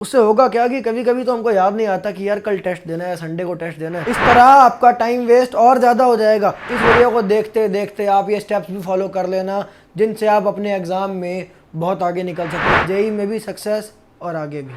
उससे होगा क्या कि कभी कभी तो हमको याद नहीं आता कि यार कल टेस्ट देना है, संडे को टेस्ट देना है। इस तरह आपका टाइम वेस्ट और ज़्यादा हो जाएगा। इस वीडियो को देखते देखते आप ये स्टेप्स भी फॉलो कर लेना जिनसे आप अपने एग्ज़ाम में बहुत आगे निकल सकते हैं, जेई में भी सक्सेस और आगे भी।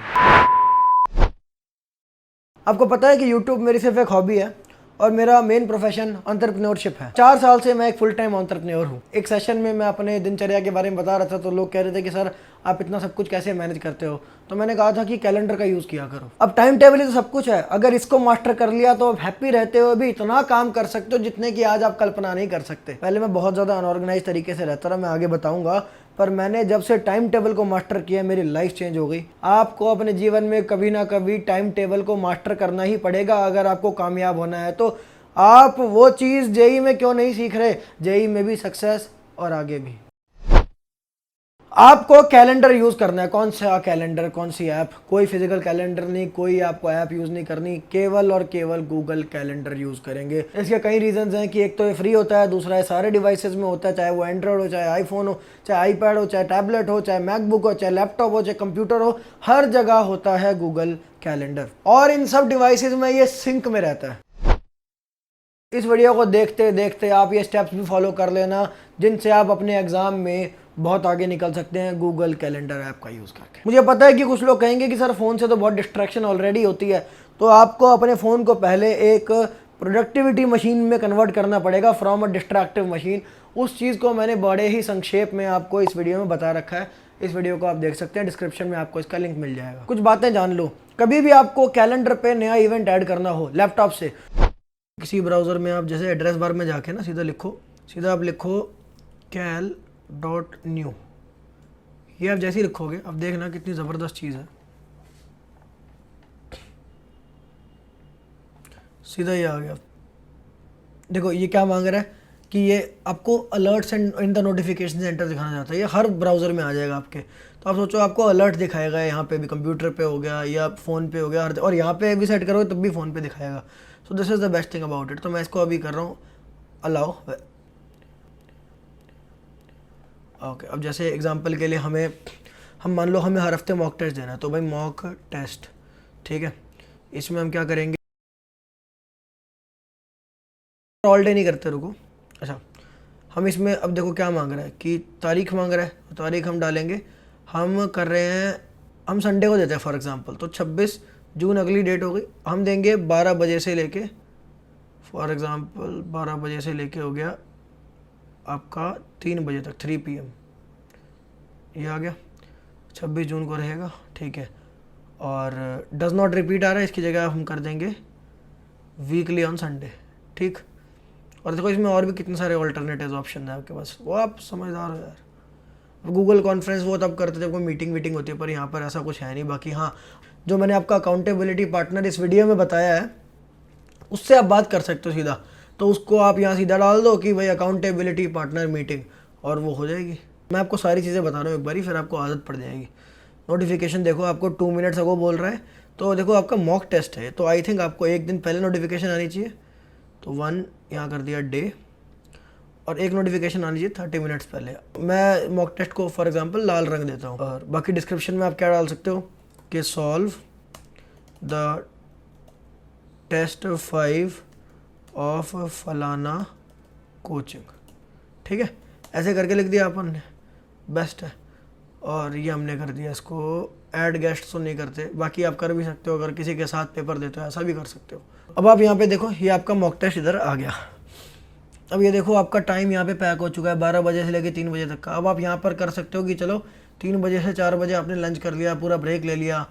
आपको पता है कि यूट्यूब मेरी सिर्फ एक हॉबी है और मेरा मेन प्रोफेशन एंटरप्रेन्योरशिप है। 4 साल से मैं एक फुल टाइम एंटरप्रेन्योर हूँ। एक सेशन में मैं अपने दिनचर्या के बारे में बता रहा था तो लोग कह रहे थे कि सर आप इतना सब कुछ कैसे मैनेज करते हो। तो मैंने कहा था कि कैलेंडर का यूज़ किया करो। अब टाइम टेबल ही तो सब कुछ है। अगर इसको मास्टर कर लिया तो आप हैप्पी रहते हुए भी इतना काम कर सकते हो जितने की आज आप कल्पना नहीं कर सकते। पहले मैं बहुत ज़्यादा अनऑर्गेनाइज तरीके से रहता था, मैं आगे बताऊंगा, पर मैंने जब से टाइम टेबल को मास्टर किया मेरी लाइफ चेंज हो गई। आपको अपने जीवन में कभी ना कभी टाइम टेबल को मास्टर करना ही पड़ेगा अगर आपको कामयाब होना है। तो आप वो चीज़ जेई में क्यों नहीं सीख रहे, जेई में भी सक्सेस और आगे भी। आपको कैलेंडर यूज़ करना है। कौन सा कैलेंडर, कौन सी ऐप? कोई फिजिकल कैलेंडर नहीं, कोई आपको ऐप यूज़ नहीं करनी, केवल और केवल गूगल कैलेंडर यूज़ करेंगे। इसके कई रीजंस हैं कि एक तो ये फ्री होता है, दूसरा ये सारे डिवाइसेस में होता है, चाहे वो एंड्रॉयड हो, चाहे आईफोन हो, चाहे आईपैड हो, चाहे टैबलेट हो, चाहे मैकबुक हो, चाहे लैपटॉप हो, चाहे कंप्यूटर हो, हर जगह होता है गूगल कैलेंडर और इन सब डिवाइसेस में ये सिंक में रहता है। इस वीडियो को देखते देखते आप ये स्टेप्स भी फॉलो कर लेना जिनसे आप अपने एग्जाम में बहुत आगे निकल सकते हैं गूगल कैलेंडर ऐप का यूज़ करके। मुझे पता है कि कुछ लोग कहेंगे कि सर फ़ोन से तो बहुत डिस्ट्रैक्शन ऑलरेडी होती है, तो आपको अपने फ़ोन को पहले एक प्रोडक्टिविटी मशीन में कन्वर्ट करना पड़ेगा, फ्रॉम अ डिस्ट्रैक्टिव मशीन। उस चीज़ को मैंने बड़े ही संक्षेप में आपको इस वीडियो में बता रखा है। इस वीडियो को आप देख सकते हैं, डिस्क्रिप्शन में आपको इसका लिंक मिल जाएगा। कुछ बातें जान लो। कभी भी आपको कैलेंडर पे नया इवेंट ऐड करना हो लैपटॉप से, किसी ब्राउज़र में आप जैसे एड्रेस बार में जाके ना सीधा आप लिखो cal.new। ये आप जैसे ही लिखोगे अब देखना कितनी ज़बरदस्त चीज़ है। सीधा ये आ गया। देखो ये क्या मांग रहा है कि ये आपको alerts and in the notification centre दिखाना चाहता है। ये हर ब्राउज़र में आ जाएगा आपके। तो आप सोचो आपको अलर्ट दिखाएगा, यहाँ पे भी कंप्यूटर पे हो गया या फ़ोन पे हो गया, और यहाँ पे भी सेट करोगे तब भी फ़ोन पे दिखाएगा। So this is the best thing about it. तो मैं इसको अभी कर रहा हूँ अलाउ। ओके, अब जैसे एग्जांपल के लिए हम मान लो हमें हर हफ्ते मॉक टेस्ट देना है, तो भाई मॉक टेस्ट, ठीक है। इसमें हम क्या करेंगे, ऑल डे नहीं करते, रुको। अच्छा, हम इसमें अब देखो क्या मांग रहा है कि तारीख मांग रहा है, तो तारीख हम डालेंगे। हम कर रहे हैं, हम संडे को देते हैं फॉर एग्जांपल, तो 26 जून अगली डेट हो गई। हम देंगे 12 बजे से लेके, फॉर एग्जांपल 12 बजे से लेके हो गया आपका 3 बजे तक, 3 PM। ये आ गया, 26 जून को रहेगा, ठीक है। और डज नॉट रिपीट आ रहा है, इसकी जगह हम कर देंगे वीकली ऑन संडे, ठीक। और देखो इसमें और भी कितने सारे ऑल्टरनेटिव ऑप्शन है आपके पास, वो आप समझदार हो यार। गूगल कॉन्फ्रेंस वो तब करते थे कोई मीटिंग होती है, पर यहाँ पर ऐसा कुछ है नहीं। बाकी हाँ, जो मैंने आपका अकाउंटेबिलिटी पार्टनर इस वीडियो में बताया है उससे आप बात कर सकते हो सीधा। तो उसको आप यहाँ सीधा डाल दो कि भाई अकाउंटेबिलिटी पार्टनर मीटिंग, और वो हो जाएगी। मैं आपको सारी चीज़ें बता रहा हूँ एक बारी, फिर आपको आदत पड़ जाएगी। नोटिफिकेशन देखो आपको 2 मिनट्स अगो बोल रहा है, तो देखो आपका मॉक टेस्ट है, तो आई थिंक आपको एक दिन पहले नोटिफिकेशन आनी चाहिए। तो 1 यहाँ कर दिया डे, और एक नोटिफिकेशन आनी चाहिए 30 मिनट्स पहले। मैं मॉक टेस्ट को फॉर एग्जांपल लाल रंग देता हूँ। और बाकी डिस्क्रिप्शन में आप क्या डाल सकते हो कि सॉल्व द टेस्ट 5 ऑफ फलाना कोचिंग, ठीक है। ऐसे करके लिख दिया अपन ने, बेस्ट है। और ये हमने कर दिया इसको ऐड गेस्ट, तो नहीं करते, बाकी आप कर भी सकते हो, अगर किसी के साथ पेपर देते हो ऐसा भी कर सकते हो। अब आप यहाँ पे देखो, ये आपका मॉक टेस्ट इधर आ गया। अब ये देखो आपका टाइम यहाँ पे पैक हो चुका है 12 बजे से लेकर 3 बजे तक का। अब आप यहाँ पर कर सकते हो कि चलो 3 बजे से 4 बजे आपने लंच कर लिया, पूरा ब्रेक ले लिया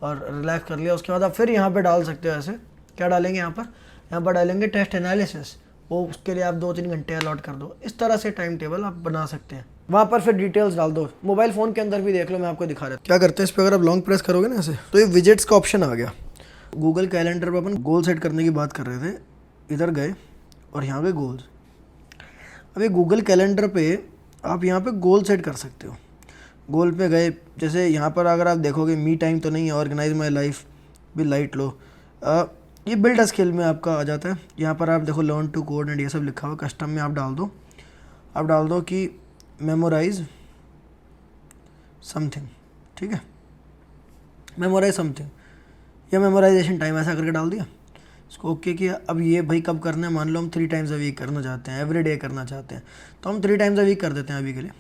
और रिलैक्स कर लिया। उसके बाद आप फिर यहाँ पर डाल सकते हो। ऐसे क्या डालेंगे यहाँ पर डालेंगे टेस्ट एनालिसिस, वो उसके लिए आप 2-3 घंटे अलॉट कर दो। इस तरह से टाइम टेबल आप बना सकते हैं। वहाँ पर फिर डिटेल्स डाल दो। मोबाइल फ़ोन के अंदर भी देख लो, मैं आपको दिखा रहा हूँ क्या करते हैं। इस पर अगर आप लॉन्ग प्रेस करोगे ना ऐसे, तो ये विजेट्स का ऑप्शन आ गया। गूगल कैलेंडर पर अपन गोल सेट करने की बात कर रहे थे, इधर गए और यहाँ पे गोल्स। अब ये गूगल कैलेंडर पे आप यहाँ पे गोल सेट कर सकते हो। गोल पे गए, जैसे यहाँ पर अगर आप देखोगे मी टाइम तो नहीं है, ऑर्गेनाइज माई लाइफ भी लाइट लो, ये बिल्ड स्किल में आपका आ जाता है। यहाँ पर आप देखो लर्न टू कोड एंड ये सब लिखा हुआ, कस्टम में आप डाल दो कि मेमोराइज समथिंग, ठीक है। मेमोराइज समथिंग या मेमोराइजेशन टाइम ऐसा करके डाल दिया, इसको ओके किया। अब ये भाई कब करना है, मान लो हम 3 टाइम्स अ वीक करना चाहते हैं, एवरी डे करना चाहते हैं, तो हम 3 टाइम्स अ वीक कर देते हैं अभी के लिए,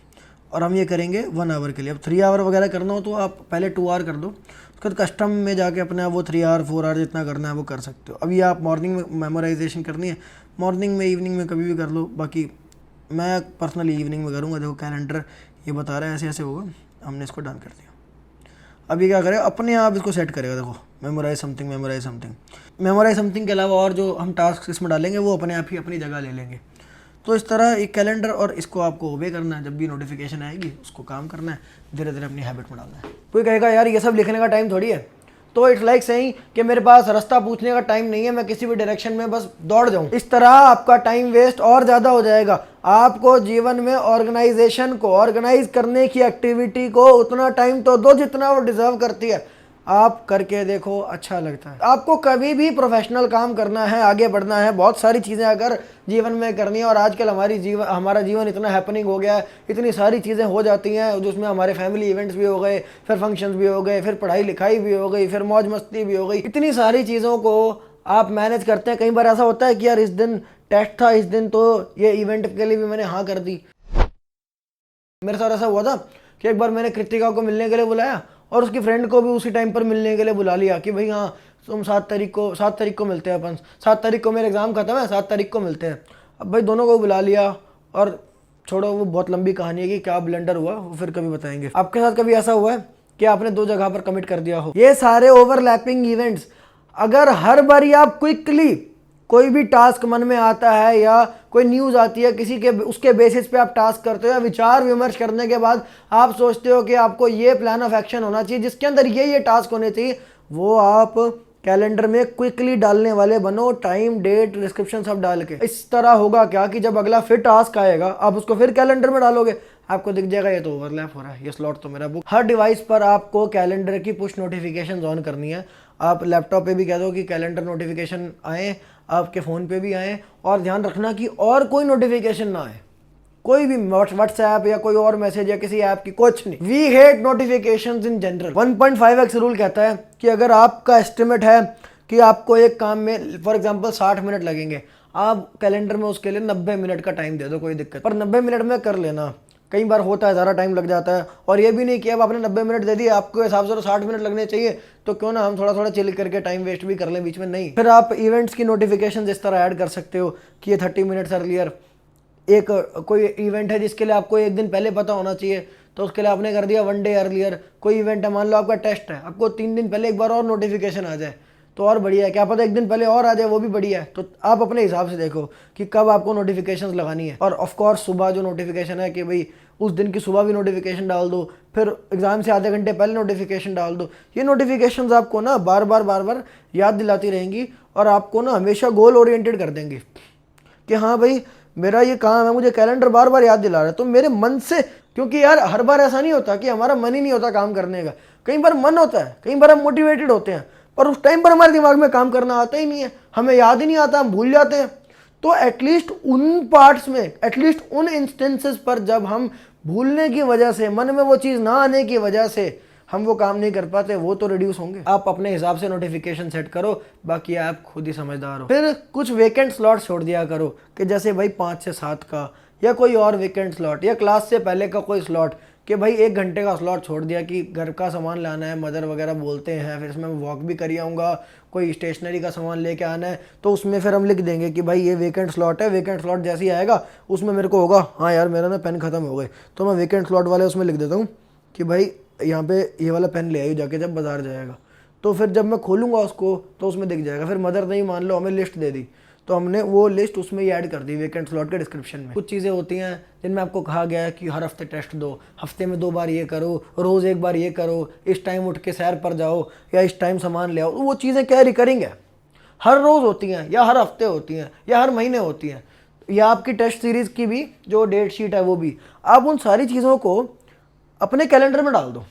और हम ये करेंगे 1 आवर के लिए। अब 3 आवर वगैरह करना हो तो आप पहले 2 आवर कर दो, उसके बाद कस्टम में जाके अपने आप वो 3 आवर 4 आवर जितना करना है वो कर सकते हो। अभी आप मॉर्निंग में मेमोराइजेशन करनी है, मॉर्निंग में इवनिंग में कभी भी कर लो, बाकी मैं पर्सनली इवनिंग में करूँगा। देखो कैलेंडर ये बता रहा है ऐसे ऐसे होगा, हमने इसको डन कर दिया। अभी क्या करेगा, अपने आप इसको सेट करेगा। देखो memorize something, memorize something, memorize something के अलावा और जो हम टास्क इसमें डालेंगे वो अपने आप ही अपनी जगह ले लेंगे। तो इस तरह एक कैलेंडर, और इसको आपको ओबे करना है, जब भी नोटिफिकेशन आएगी उसको काम करना है, धीरे धीरे अपनी हैबिट में डालना है। कोई कहेगा यार ये सब लिखने का टाइम थोड़ी है, तो इट्स लाइक सेइंग कि मेरे पास रास्ता पूछने का टाइम नहीं है, मैं किसी भी डायरेक्शन में बस दौड़ जाऊं। इस तरह आपका टाइम वेस्ट और ज़्यादा हो जाएगा। आपको जीवन में ऑर्गेनाइजेशन को, ऑर्गेनाइज करने की एक्टिविटी को उतना टाइम तो दो जितना वो डिजर्व करती है। आप करके देखो, अच्छा लगता है। आपको कभी भी प्रोफेशनल काम करना है, आगे बढ़ना है, बहुत सारी चीज़ें अगर जीवन में करनी है, और आजकल हमारा जीवन इतना हैपनिंग हो गया है, इतनी सारी चीज़ें हो जाती हैं जिसमें हमारे फैमिली इवेंट्स भी हो गए, फिर फंक्शंस भी हो गए, फिर पढ़ाई लिखाई भी हो गई, फिर मौज मस्ती भी हो गई, इतनी सारी चीज़ों को आप मैनेज करते हैं। कई बार ऐसा होता है कि यार इस दिन टेस्ट था, इस दिन तो ये इवेंट के लिए भी मैंने हाँ कर दी। मेरे साथ ऐसा हुआ था कि एक बार मैंने कृतिका को मिलने के लिए बुलाया और उसकी फ्रेंड को भी उसी टाइम पर मिलने के लिए बुला लिया कि भाई हाँ तुम 7 तारीख को मिलते हैं अपन, 7 तारीख को मेरा एग्ज़ाम खत्म है, 7 तारीख को मिलते हैं। अब भाई दोनों को बुला लिया, और छोड़ो वो बहुत लंबी कहानी है कि क्या ब्लंडर हुआ वो फिर कभी बताएंगे। आपके साथ कभी ऐसा हुआ है कि आपने 2 जगह पर कमिट कर दिया हो? ये सारे ओवरलैपिंग इवेंट्स, अगर हर बारी आप क्विकली कोई भी टास्क मन में आता है या कोई न्यूज़ आती है किसी के, उसके बेसिस पे आप टास्क करते हो, या विचार विमर्श करने के बाद आप सोचते हो कि आपको ये प्लान ऑफ एक्शन होना चाहिए जिसके अंदर ये टास्क होने चाहिए, वो आप कैलेंडर में क्विकली डालने वाले बनो, टाइम डेट डिस्क्रिप्शन सब डाल के। इस तरह होगा क्या कि जब अगला फिर टास्क आएगा आप उसको फिर कैलेंडर में डालोगे, आपको दिख जाएगा ये तो ओवरलैप हो रहा है, ये स्लॉट तो मेरा बुक। हर डिवाइस पर आपको कैलेंडर की पुश नोटिफिकेशन ऑन करनी है। आप लैपटॉप पे भी कह दो कि कैलेंडर नोटिफिकेशन आए, आपके फ़ोन पे भी आए, और ध्यान रखना कि और कोई नोटिफिकेशन ना आए, कोई भी व्हाट्सएप या कोई और मैसेज या किसी ऐप की, कुछ नहीं। We hate notifications in general. 1.5x rule कहता है कि अगर आपका एस्टिमेट है कि आपको एक काम में फॉर एग्जांपल 60 मिनट लगेंगे, आप कैलेंडर में उसके लिए 90 मिनट का टाइम दे दो, कोई दिक्कत, पर 90 मिनट में कर लेना। कई बार होता है ज़्यादा टाइम लग जाता है, और ये भी नहीं कि अब आपने 90 मिनट दे दिए, आपके हिसाब से तो 60 मिनट लगने चाहिए, तो क्यों ना हम थोड़ा थोड़ा चिल करके टाइम वेस्ट भी कर लें बीच में, नहीं। फिर आप इवेंट्स की नोटिफिकेशन इस तरह ऐड कर सकते हो कि ये 30 मिनट्स अर्लियर, एक कोई इवेंट है जिसके लिए आपको एक दिन पहले पता होना चाहिए, तो उसके लिए आपने कर दिया 1 डे अर्लियर। कोई इवेंट है, मान लो आपका टेस्ट है, आपको 3 दिन पहले एक बार और नोटिफिकेशन आ जाए तो और बढ़िया है, क्या पता एक दिन पहले और आ जाए, वो भी बढ़िया है। तो आप अपने हिसाब से देखो कि कब आपको नोटिफिकेशंस लगानी है। और ऑफ कोर्स सुबह जो नोटिफिकेशन है कि भाई उस दिन की सुबह भी नोटिफिकेशन डाल दो, फिर एग्जाम से आधे घंटे पहले नोटिफिकेशन डाल दो। ये नोटिफिकेशंस आपको ना बार बार याद दिलाती रहेंगी, और आपको ना हमेशा गोल ओरिएंटेड कर देंगे कि हाँ भाई मेरा ये काम है, मुझे कैलेंडर बार बार याद दिला रहा है, तो मेरे मन से, क्योंकि यार हर बार ऐसा नहीं होता कि हमारा मन ही नहीं होता काम करने का, कई बार मन होता है, कई बार हम मोटिवेटेड होते हैं, पर उस टाइम पर हमारे दिमाग में काम करना आता ही नहीं है, हमें याद ही नहीं आता, हम भूल जाते हैं। तो एटलीस्ट उन पार्ट्स में, एटलीस्ट उन इंस्टेंसेस पर जब हम भूलने की वजह से, मन में वो चीज़ ना आने की वजह से हम वो काम नहीं कर पाते, वो तो रिड्यूस होंगे। आप अपने हिसाब से नोटिफिकेशन सेट करो, बाकी आप खुद ही समझदार हो। फिर कुछ वेकेंट स्लॉट छोड़ दिया करो कि जैसे भाई 5 से 7 का, या कोई और वेकेंट स्लॉट, या क्लास से पहले का कोई स्लॉट, कि भाई 1 घंटे का स्लॉट छोड़ दिया कि घर का सामान लाना है, मदर वगैरह बोलते हैं, फिर इसमें वॉक भी करी आऊँगा, कोई स्टेशनरी का सामान लेके आना है, तो उसमें फिर हम लिख देंगे कि भाई ये वेकेंट स्लॉट है। वेकेंट स्लॉट जैसे ही आएगा उसमें मेरे को होगा हाँ यार मेरा ना पेन खत्म हो गए, तो मैं वेकेंट स्लॉट वाले उसमें लिख देता हूँ कि भाई यहाँ पे ये वाला पेन ले आई जाके जब बाजार जाएगा, तो फिर जब मैं खोलूँगा उसको तो उसमें दिख जाएगा। फिर मदर ने ही मान लो हमें लिस्ट दे दी, तो हमने वो लिस्ट उसमें ही ऐड कर दी वेकेंट स्लॉट के डिस्क्रिप्शन में। कुछ चीज़ें होती हैं जिनमें आपको कहा गया है कि हर हफ्ते टेस्ट दो, हफ्ते में 2 बार ये करो, रोज़ 1 बार ये करो, इस टाइम उठ के सैर पर जाओ, या इस टाइम सामान ले आओ। वो चीज़ें क्या रिकरिंग है, हर रोज़ होती हैं, या हर हफ्ते होती हैं, या हर महीने होती हैं, या आपकी टेस्ट सीरीज़ की भी जो डेट शीट है वो भी। आप उन सारी चीज़ों को अपने कैलेंडर में डाल दो,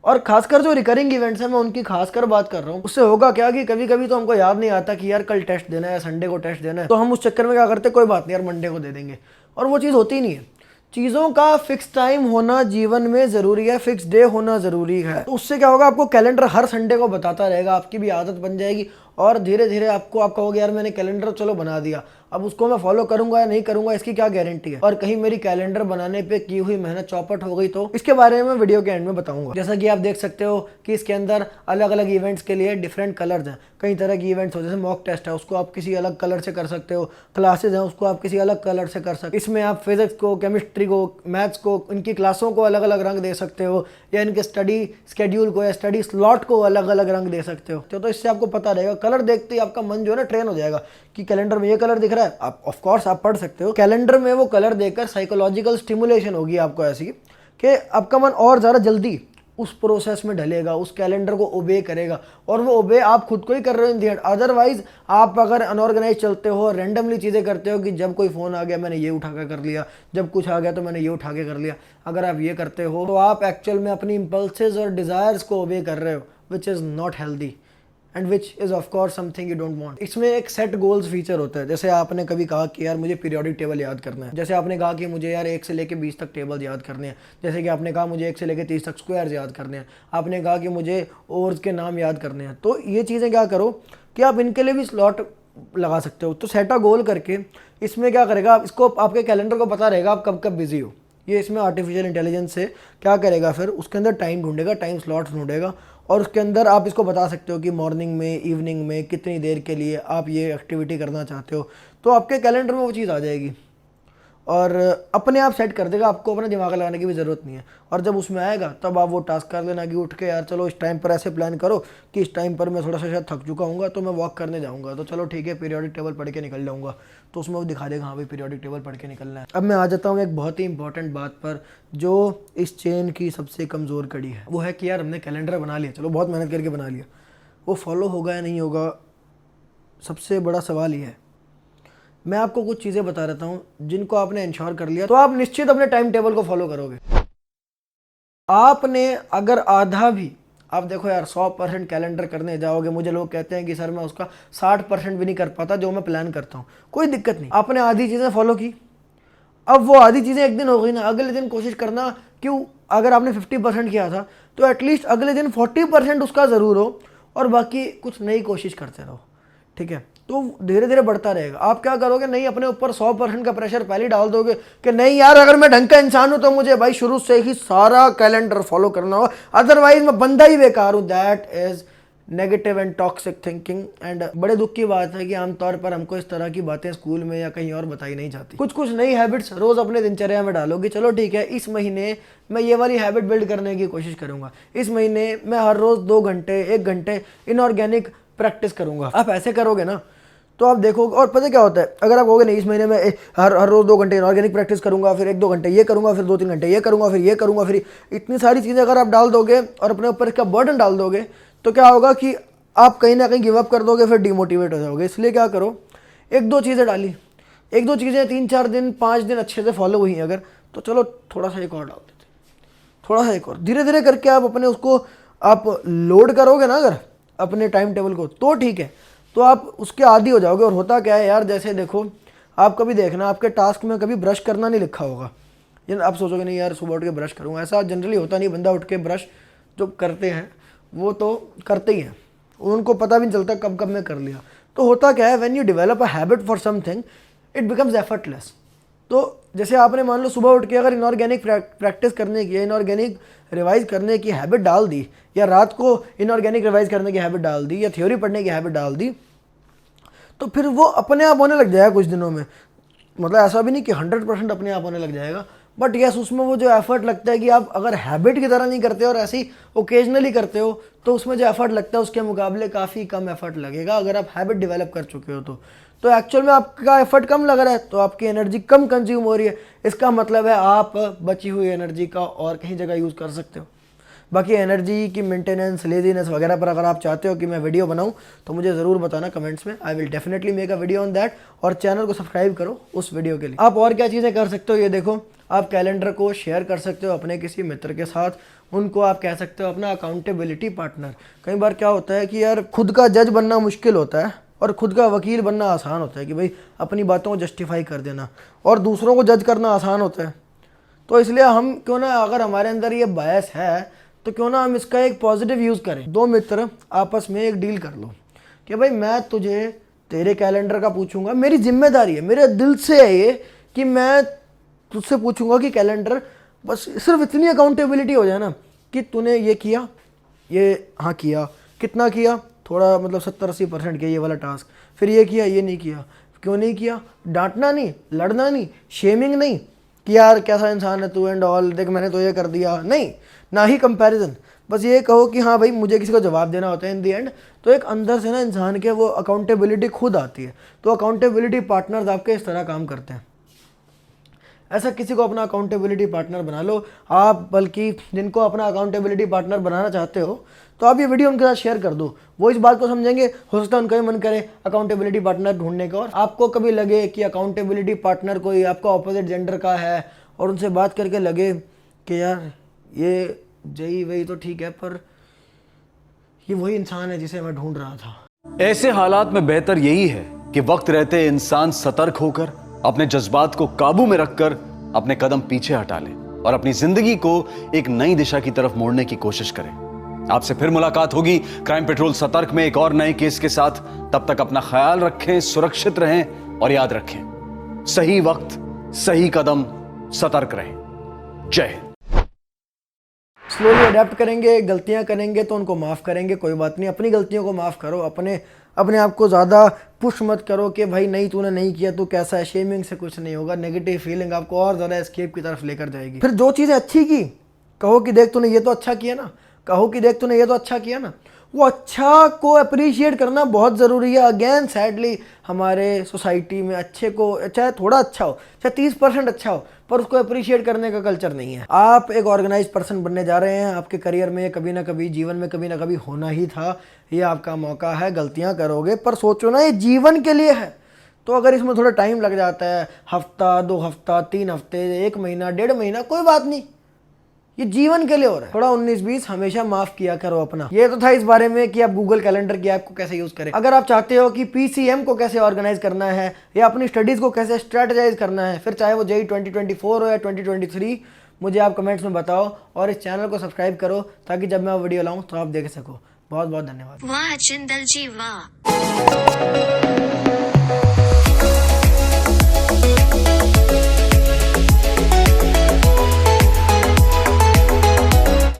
और खासकर जो रिकरिंग इवेंट्स हैं मैं उनकी खासकर बात कर रहा हूँ। उससे होगा क्या कि कभी कभी तो हमको याद नहीं आता कि यार कल टेस्ट देना है, संडे को टेस्ट देना है, तो हम उस चक्कर में क्या करते हैं, कोई बात नहीं यार मंडे को दे देंगे, और वो चीज़ होती ही नहीं है। चीज़ों का फिक्स टाइम होना जीवन में ज़रूरी है, फिक्स डे होना ज़रूरी है। तो उससे क्या होगा, आपको कैलेंडर हर संडे को बताता रहेगा, आपकी भी आदत बन जाएगी और धीरे धीरे आपको आप कहोगे यार मैंने कैलेंडर चलो बना दिया, अब उसको मैं फॉलो करूंगा या नहीं करूंगा इसकी क्या गारंटी है, और कहीं मेरी कैलेंडर बनाने पे की हुई मेहनत चौपट हो गई तो इसके बारे में वीडियो के एंड में बताऊंगा। जैसा कि आप देख सकते हो कि इसके अंदर अलग अलग इवेंट्स के लिए डिफरेंट कलर्स हैं, कई तरह की इवेंट्स हो, जैसे मॉक टेस्ट है उसको आप किसी अलग कलर से कर सकते हो, क्लासेज हैं उसको आप किसी अलग कलर से कर सकते हो, इसमें आप फिजिक्स को, केमिस्ट्री को, मैथ्स को, इनकी क्लासों को अलग अलग रंग दे सकते हो, या इनके स्टडी स्केड्यूल को या स्टडी स्लॉट को अलग अलग रंग दे सकते हो। तो इससे आपको पता रहेगा, कलर देखते ही आपका मन जो है ना ट्रेन हो जाएगा कि कैलेंडर में ये कलर दिख रहा है, आप ऑफ कोर्स आप पढ़ सकते हो। कैलेंडर में वो कलर देखकर साइकोलॉजिकल स्टिमुलेशन होगी आपको ऐसी कि आपका मन और ज़्यादा जल्दी उस प्रोसेस में ढलेगा, उस कैलेंडर को ओबे करेगा, और वो ओबे आप खुद को ही कर रहे हो इन दी एंड। अदरवाइज आप अगर अनऑर्गेनाइज चलते हो, रैंडमली चीज़ें करते हो कि जब कोई फ़ोन आ गया मैंने ये उठा के कर लिया, जब कुछ आ गया तो मैंने ये उठा के कर लिया, अगर आप ये करते हो तो आप एक्चुअल में अपनी इम्पल्सेस और डिज़ायर्स को ओबे कर रहे हो, which is not healthy and which is of course something you don't want. इसमें एक सेट गोल्स फीचर होता है। जैसे आपने कभी कहा कि यार मुझे पीरियोडिक टेबल याद करना है, जैसे आपने कहा कि मुझे यार 1 से लेकर 20 तक टेबल याद करने हैं, जैसे कि आपने कहा मुझे 1 से लेकर 30 तक स्क्वायर्स याद करने हैं, आपने कहा कि मुझे ओर्स के नाम याद करने हैं। तो ये चीज़ें क्या करो कि आप इनके लिए भी स्लॉट लगा सकते हो। तो सेट अ गोल करके इसमें क्या करेगा, आप इसको आपके कैलेंडर को पता रहेगा आप कब कब बिजी हो। ये इसमें आर्टिफिशियल इंटेलिजेंस से क्या करेगा, फिर उसके अंदर टाइम ढूंढेगा, टाइम स्लॉट्स ढूंढेगा, और उसके अंदर आप इसको बता सकते हो कि मॉर्निंग में, इवनिंग में कितनी देर के लिए आप ये एक्टिविटी करना चाहते हो, तो आपके कैलेंडर में वो चीज़ आ जाएगी और अपने आप सेट कर देगा, आपको अपना दिमाग लगाने की भी ज़रूरत नहीं है। और जब उसमें आएगा तब आप वो टास्क कर लेना कि उठ के यार चलो इस टाइम पर ऐसे प्लान करो कि इस टाइम पर मैं थोड़ा सा शायद थक चुका हूँगा तो मैं वॉक करने जाऊँगा, तो चलो ठीक है पीरियोडिक टेबल पढ़ के निकल जाऊँगा, तो उसमें वो दिखा देगा हाँ भाई पीरियोडिक टेबल पढ़ के निकलना है। अब मैं आ जाता हूँ एक बहुत ही इंपॉर्टेंट बात पर जो इस चेन की सबसे कमज़ोर कड़ी है, वो है कि यार हमने कैलेंडर बना लिया, चलो बहुत मेहनत करके बना लिया, वो फॉलो होगा या नहीं होगा, सबसे बड़ा सवाल ये है। मैं आपको कुछ चीज़ें बता रहता हूँ जिनको आपने इंश्योर कर लिया तो आप निश्चित अपने टाइम टेबल को फॉलो करोगे। आपने अगर आधा भी, आप देखो यार 100% कैलेंडर करने जाओगे, मुझे लोग कहते हैं कि सर मैं उसका 60% भी नहीं कर पाता जो मैं प्लान करता हूँ, कोई दिक्कत नहीं, आपने आधी चीज़ें फॉलो की, अब वो आधी चीज़ें एक दिन हो गई ना, अगले दिन कोशिश करना क्यों, अगर आपने 50% किया था तो एटलीस्ट अगले दिन 40% उसका ज़रूर हो और बाकी कुछ नई कोशिश करते रहो, ठीक है। तो धीरे धीरे बढ़ता रहेगा। आप क्या करोगे, नहीं अपने ऊपर 100% का प्रेशर पहले ही डाल दोगे कि नहीं यार अगर मैं ढंग का इंसान हूं तो मुझे भाई शुरू से ही सारा कैलेंडर फॉलो करना होगा, अदरवाइज मैं बंदा ही बेकार हूं। That is negative and toxic thinking. And बड़े दुख की बात है कि आमतौर पर हमको इस तरह की बातें स्कूल में या कहीं और बताई नहीं जाती। कुछ कुछ नई हैबिट्स रोज अपने दिनचर्या में डालोगे, चलो ठीक है इस महीने मैं ये वाली हैबिट बिल्ड करने की कोशिश करूंगा, इस महीने मैं हर रोज 2 घंटे 1 घंटे इनऑर्गेनिक प्रैक्टिस करूंगा। आप ऐसे करोगे ना तो आप देखोगे, और पता क्या होता है, अगर आप कहोगे नहीं इस महीने में हर रोज़ 2 घंटे ऑर्गेनिक प्रैक्टिस करूंगा, फिर 1-2 घंटे ये करूंगा, फिर 2-3 घंटे ये करूंगा, फिर ये करूंगा, फिर इतनी सारी चीज़ें अगर आप डाल दोगे और अपने ऊपर इसका बर्डन डाल दोगे तो क्या होगा कि आप कहीं ना कहीं गिव अप कर दोगे, फिर डिमोटिवेट हो जाओगे। इसलिए क्या करो, 1-2 चीज़ें डाली, 1-2 चीज़ें 3-4 दिन 5 दिन अच्छे से फॉलो हुई अगर, तो चलो थोड़ा सा एक और डाल देते, थोड़ा सा एक और, धीरे धीरे करके आप अपने उसको आप लोड करोगे ना अगर अपने टाइम टेबल को, तो ठीक है, तो आप उसके आदी हो जाओगे। और होता क्या है यार, जैसे देखो आप कभी देखना आपके टास्क में कभी ब्रश करना नहीं लिखा होगा, यार आप सोचोगे नहीं यार सुबह उठ के ब्रश करूँगा, ऐसा जनरली होता नहीं। बंदा उठ के ब्रश जो करते हैं वो तो करते ही हैं, उनको पता भी नहीं चलता कब कब मैं कर लिया। तो होता क्या है, when you develop a habit for something it becomes effortless. तो जैसे आपने मान लो सुबह उठ के अगर इनऑर्गेनिक प्रैक्टिस करने की, इनऑर्गेनिक रिवाइज करने की हैबिट डाल दी, या रात को इनऑर्गेनिक रिवाइज करने की हैबिट डाल दी, या थ्योरी पढ़ने की हैबिट डाल दी, तो फिर वो अपने आप होने लग जाएगा कुछ दिनों में। मतलब ऐसा भी नहीं कि 100% अपने आप होने लग जाएगा, बट यस उसमें वो जो एफर्ट लगता है कि आप अगर हैबिट की तरह नहीं करते और ऐसे ही ओकेजनली करते हो तो उसमें जो एफर्ट लगता है उसके मुकाबले काफ़ी कम एफर्ट लगेगा अगर आप हैबिट डेवलप कर चुके हो तो एक्चुअल में आपका एफर्ट कम लग रहा है तो आपकी एनर्जी कम कंज्यूम हो रही है। इसका मतलब है आप बची हुई एनर्जी का और कहीं जगह यूज़ कर सकते हो। बाकी एनर्जी की मेंटेनेंस, लेजीनेस वगैरह पर अगर आप चाहते हो कि मैं वीडियो बनाऊं तो मुझे ज़रूर बताना कमेंट्स में, I will definitely make a video on that. और चैनल को सब्सक्राइब करो उस वीडियो के लिए। आप और क्या चीज़ें कर सकते हो, ये देखो आप कैलेंडर को शेयर कर सकते हो अपने किसी मित्र के साथ, उनको आप कह सकते हो अपना अकाउंटेबिलिटी पार्टनर। कई बार क्या होता है कि यार खुद का जज बनना मुश्किल होता है और खुद का वकील बनना आसान होता है कि भाई अपनी बातों को जस्टिफाई कर देना, और दूसरों को जज करना आसान होता है। तो इसलिए हम क्यों ना, अगर हमारे अंदर ये बायस है तो क्यों ना हम इसका एक पॉजिटिव यूज़ करें। दो मित्र आपस में एक डील कर लो कि भाई मैं तुझे तेरे कैलेंडर का पूछूंगा, मेरी जिम्मेदारी है, मेरे दिल से है ये कि मैं तुझसे पूछूंगा कि कैलेंडर, बस सिर्फ इतनी अकाउंटेबिलिटी हो जाए ना कि तूने ये किया, ये हाँ किया, कितना किया, थोड़ा मतलब 70-80% किया ये वाला टास्क, फिर ये किया, ये नहीं किया, क्यों नहीं किया। डांटना नहीं, लड़ना नहीं, शेमिंग नहीं कि यार कैसा इंसान है तू एंड ऑल, देख मैंने तो ये कर दिया, नहीं, ना ही कंपैरिजन। बस ये कहो कि हाँ भाई मुझे किसी को जवाब देना होता है इन दी एंड। तो एक अंदर से ना इंसान के वो अकाउंटेबिलिटी खुद आती है। तो अकाउंटेबिलिटी पार्टनर्स आपके इस तरह काम करते हैं। ऐसा किसी को अपना अकाउंटेबिलिटी पार्टनर बना लो आप, बल्कि जिनको अपना अकाउंटेबिलिटी पार्टनर बनाना चाहते हो तो आप ये वीडियो उनके साथ शेयर कर दो। वो इस बात को समझेंगे, हो सकता है उनका भी मन करे अकाउंटेबिलिटी पार्टनर ढूंढने का। और आपको कभी लगे कि अकाउंटेबिलिटी पार्टनर कोई आपका ऑपोजिट जेंडर का है और उनसे बात करके लगे कि यार ये जई वही तो ठीक है, पर ये वही इंसान है जिसे मैं ढूंढ रहा था। ऐसे हालात में बेहतर यही है कि वक्त रहते इंसान सतर्क होकर अपने जज्बात को काबू में रखकर अपने कदम पीछे हटा ले और अपनी जिंदगी को एक नई दिशा की तरफ मोड़ने की कोशिश करें। आपसे फिर मुलाकात होगी क्राइम पेट्रोल सतर्क में एक और नए केस के साथ। तब तक अपना ख्याल रखें, सुरक्षित रहें और याद रखें, सही वक्त सही कदम, सतर्क रहें। जय हिंद। स्लोली अडेप्ट करेंगे, गलतियां करेंगे तो उनको माफ़ करेंगे, कोई बात नहीं, अपनी गलतियों को माफ़ करो। अपने आप को ज़्यादा पुश मत करो कि भाई नहीं तूने नहीं किया तो कैसा है। शेमिंग से कुछ नहीं होगा, नेगेटिव फीलिंग आपको और ज़्यादा एस्केप की तरफ लेकर जाएगी। फिर जो चीज़ें अच्छी की कहो कि देख तूने ये तो अच्छा किया ना, कहो कि देख तूने ये तो अच्छा किया ना। वो अच्छा को अप्रिशिएट करना बहुत ज़रूरी है। अगेन सैडली हमारे सोसाइटी में अच्छे को, चाहे थोड़ा अच्छा हो, चाहे 30% अच्छा हो, पर उसको अप्रिशिएट करने का कल्चर नहीं है। आप एक ऑर्गेनाइज्ड पर्सन बनने जा रहे हैं, आपके करियर में कभी ना कभी, जीवन में कभी ना कभी होना ही था। ये आपका मौका है, गलतियां करोगे पर सोचो ना ये जीवन के लिए है। तो अगर इसमें थोड़ा टाइम लग जाता है, हफ्ता, 2 हफ्ता, 3 हफ्ते, 1 महीना, 1.5 महीना, कोई बात नहीं, ये जीवन के लिए हो रहा है। थोड़ा 19-20 हमेशा माफ किया करो अपना। ये तो था इस बारे में कि आप गूगल कैलेंडर की ऐप को कैसे यूज करें। अगर आप चाहते हो कि पीसीएम को कैसे ऑर्गेनाइज करना है या अपनी स्टडीज को कैसे स्ट्रेटेजाइज करना है, फिर चाहे वो जेई 2024 हो या 2023, मुझे आप कमेंट्स में बताओ और इस चैनल को सब्सक्राइब करो ताकि जब मैं वीडियो लाऊं तो आप देख सको। बहुत बहुत धन्यवाद। वाह चिंदल जी वाह।